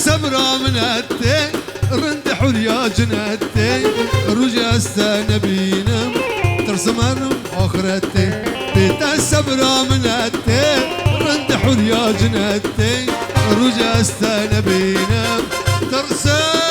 سمرة من التي رند حريا جنتي رجع استنبينم ترسمن آخرتي بيتا سمرة من التي رند حريا جنتي رجع استنبينم ترسم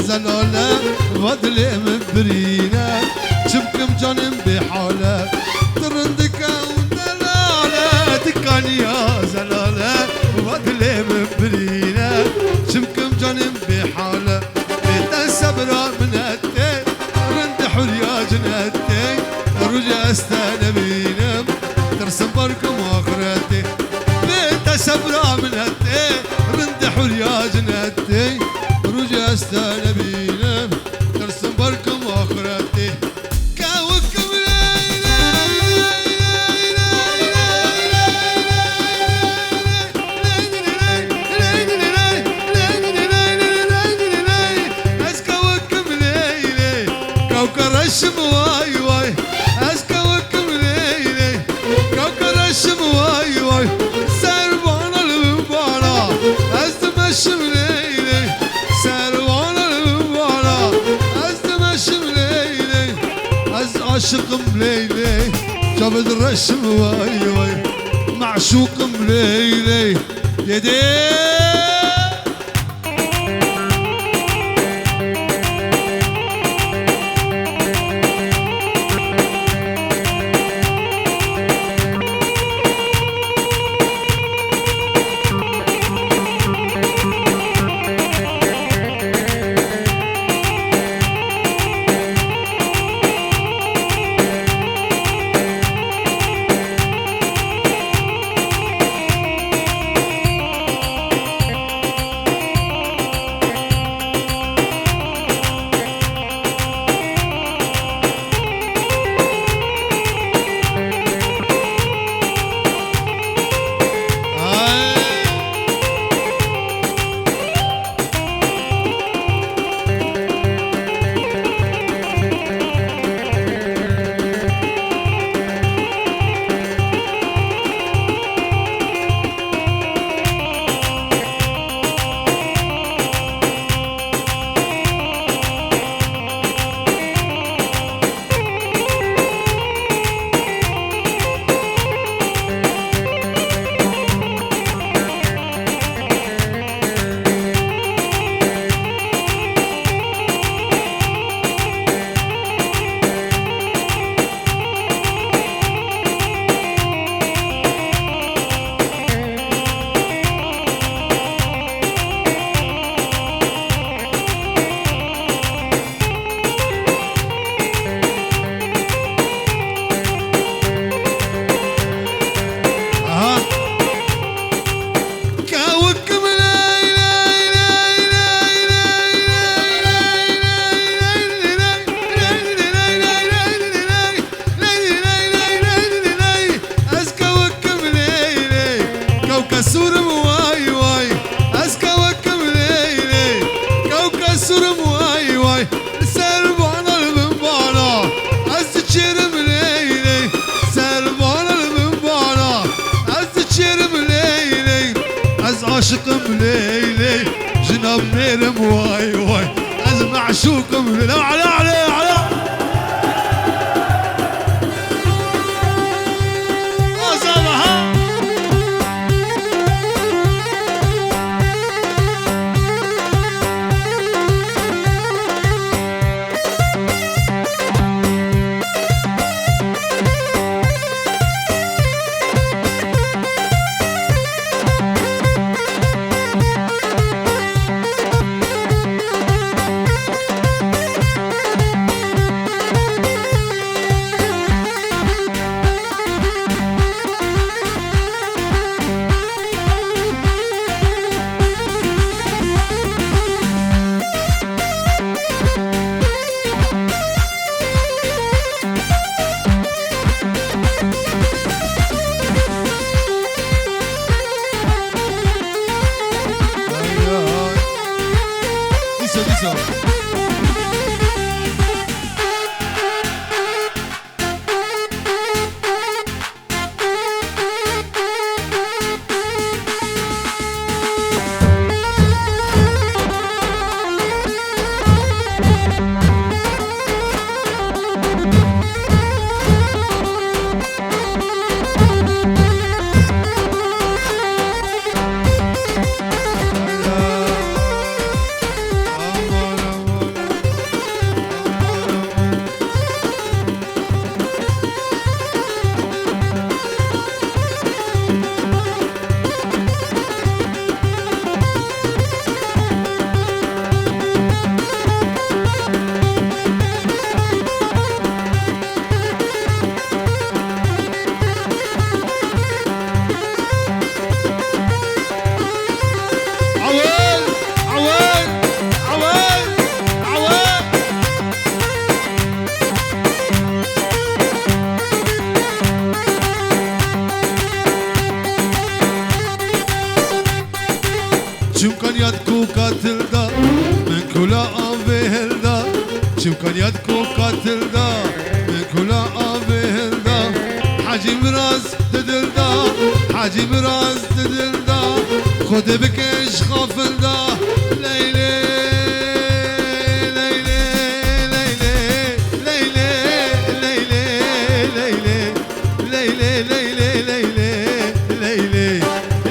زلالة غدلي مبرينا شبكم جانم بحالة ترندك ودلالة تكاني يا زلالة غدلي مبرينا شبكم جانم بحالة بيت السبرة من التي رند حريا جنتي رجع استنبينم ترسم بركم آخرتي بيت السبرة من التي رند حريا جنتي رجع استنبينم ترسم بركم آخرتي كاوكم كوكر الشم واي واي اسكوكم ليلي كوكر الشم واي واي سربان المبارا ازمشم ليلي سربان المبارا ازمشم ليلي از عاشقم ليلي جابد الرشم واي واي معشوقم ليلي يدي ليلي جناب نيرم واي واي از معشوقم لا على كان يدكو قاتل دا من كلا آبهل دا شو كان يدكو قاتل دا من كلا آبهل دا حاجي مراز تدل دا حاجي مراز تدل دا خود بكش غافل دا ليلي ليلي ليلي ليلي ليلي ليلي ليلي ليلي ليلي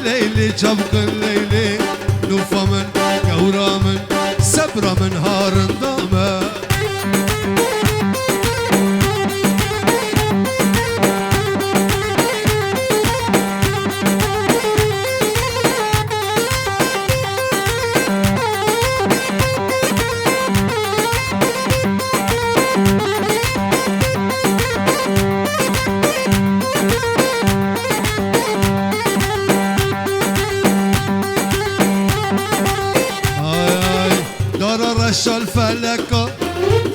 ليلي çabuk leyli nufa من gavra من sabra من harında mı الفلكة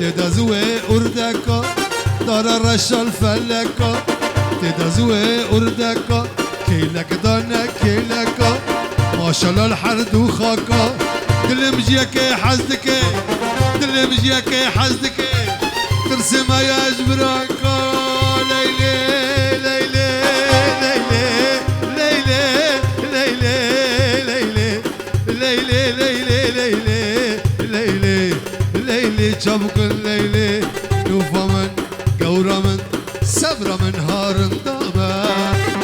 تدزوي أردكة دار رش الفلكة تدزوي أردكة كيلك دانا كيلك ما شاء الله الحرد وخاكا دلم جيك حزدك دلم جيك حزدك ترسم يا جبراكا ليلي ليلي ليلي ليلي ليلي ليلي ليلي ليلي ليلي ليلي çabuk leyli nufa من gavra من sabra من harında ben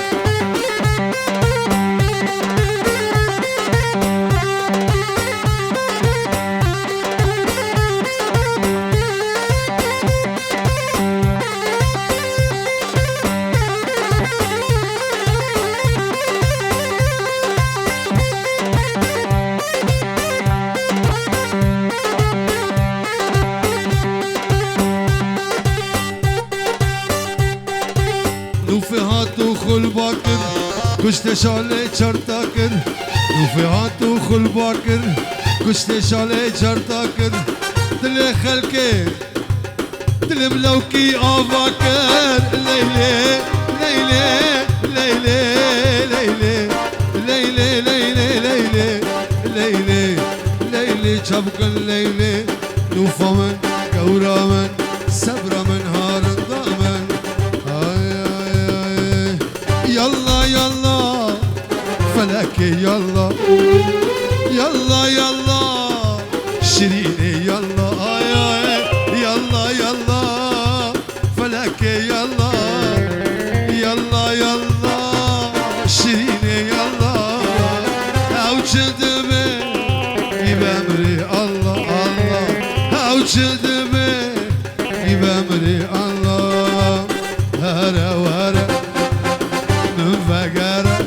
نوفي هاتو خل باكر كشت شالي چرتاكر نوفي هاتو خل باكر كشت شالي چرتاكر دل خلقي دل ملوكي آفاكر ليلي ليلي ليلي ليلي ليلي ليلي ليلي ليلي ليلي çabuk leyli nufa من gavra من sabra من harında من يلا يلا فلك يلا يلا يلا شيريني يلا يلا يلا فلك يلا يلا يلا شيريني يلا او كذبه يبامري الله الله او كذبه يبامري الله هرا ورا من فقره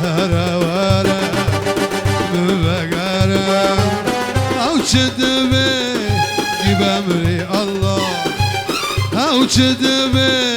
هرا ورا من فقره او كذبه يبامري الله او كذبه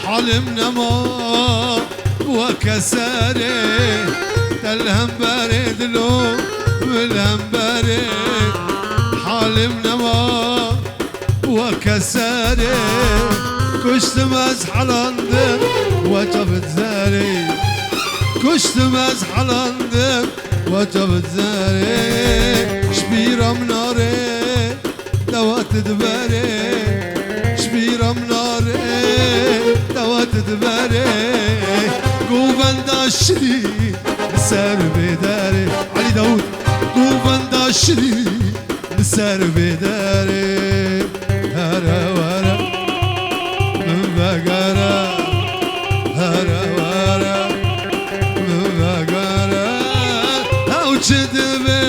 حلمنا ما وكسري تلهم بريد لو بالهم بريد حلمنا ما وكسري كشت مزحل عندك وجبت زاري كشت مزحل عندك وجبت زاري شبيرة مناري دوات دباري شبيرة مناري دوات دباري قوبان داشري نسار بداري علي داود قوبان داشري نسار بداري هرا ورا من بقرة هرا ورا من بقرة او كذبه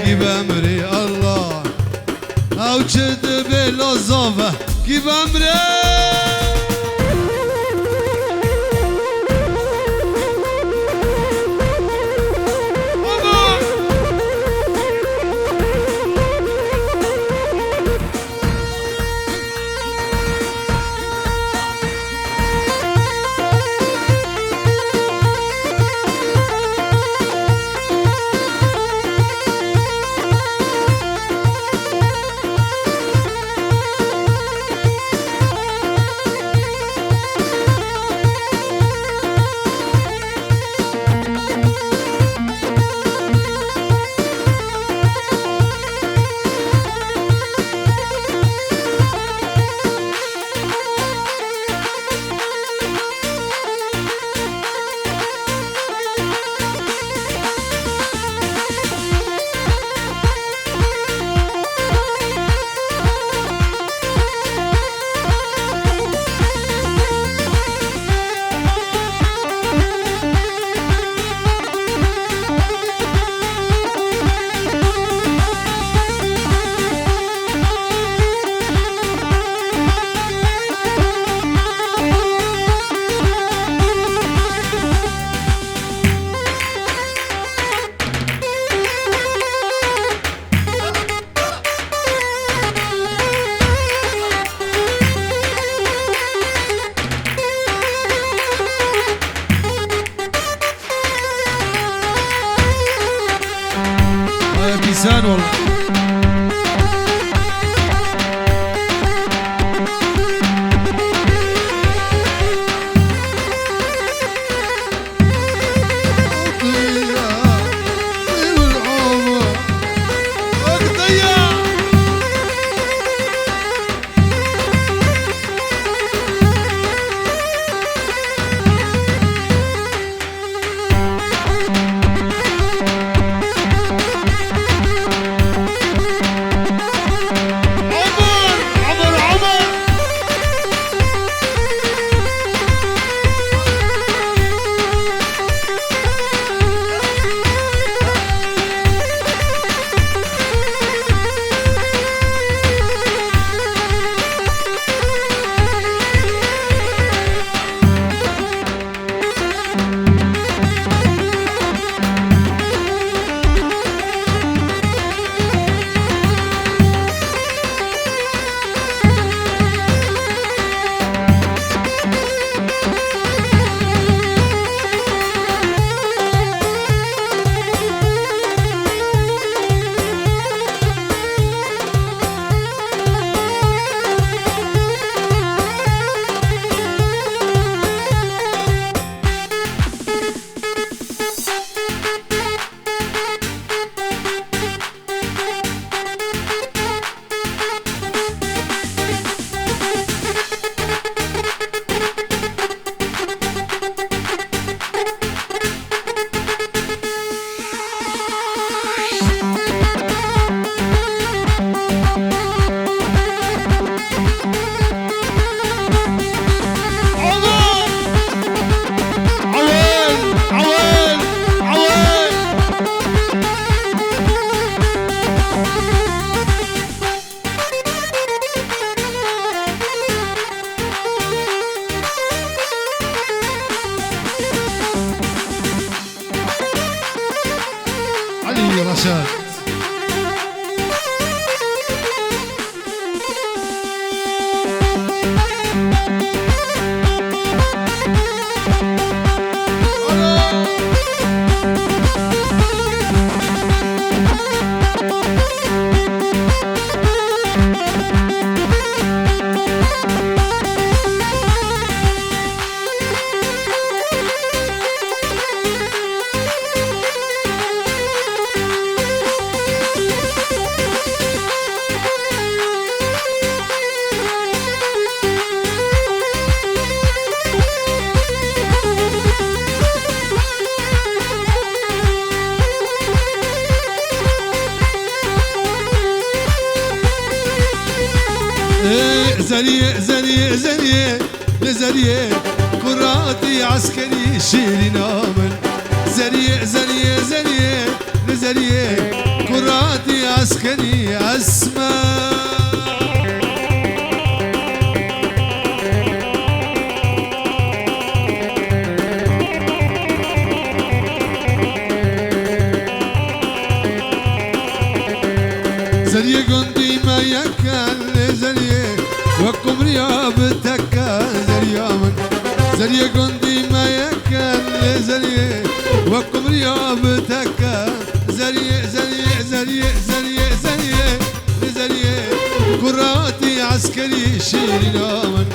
يبامري الله او كذبه لظافة يبامري بيسان والله رشاد. زرية زرية زرية لزرية كراتي عسكري شيري نامن. زرية زرية زرية لزرية كراتي عسكري أسماء. زرية قندي ما يكال زرية وكم ريابتك زريا من. زريا قندي ما يكل زريا وكم ريابتك زريا زريا زريا زريا زريا زريا كراتي عسكري شيرنا من.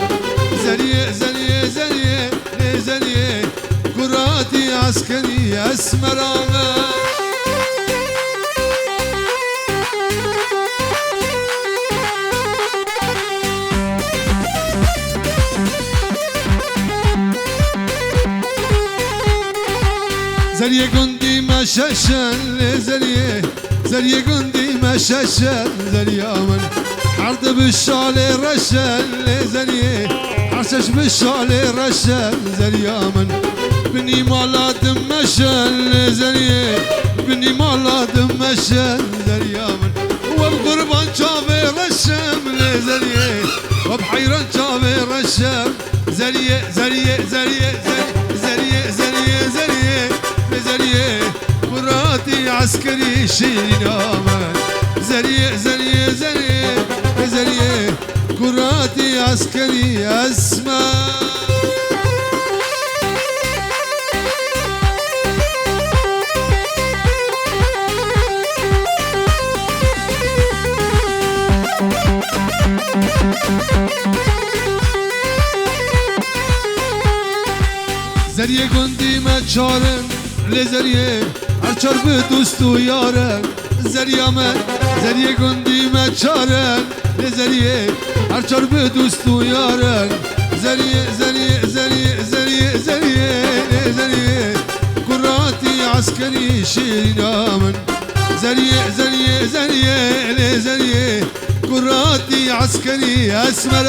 زريا زريا زريا زريا كراتي عسكري اسمرا. زرية قندي مشاشن زرية زرية قندي مشاشن زريا من. عرض بالشالي رشن زرية حرشش بالشالي رشن زريا من. بني مالا دمشن زرية بني مالا دمشن زريا من. وبقربان شافي رشم زرية وبحيران شافي رشم زرية زرية زرية زرية زرية زرية زرية كراتي عسكري شيرنا من. زرية زرية زرية زرية كراتي عسكري أسماء. زرية قندي ما تشارن لزرية أرشار بدوستو يارن. زريا من زرية قندي ما تشارن لزرية أرشار بدوستو يارن. زرية زرية زرية زرية زرية زرية كراتي عسكري شيرنا من. زرية زرية زرية زرية كراتي عسكري أسمر.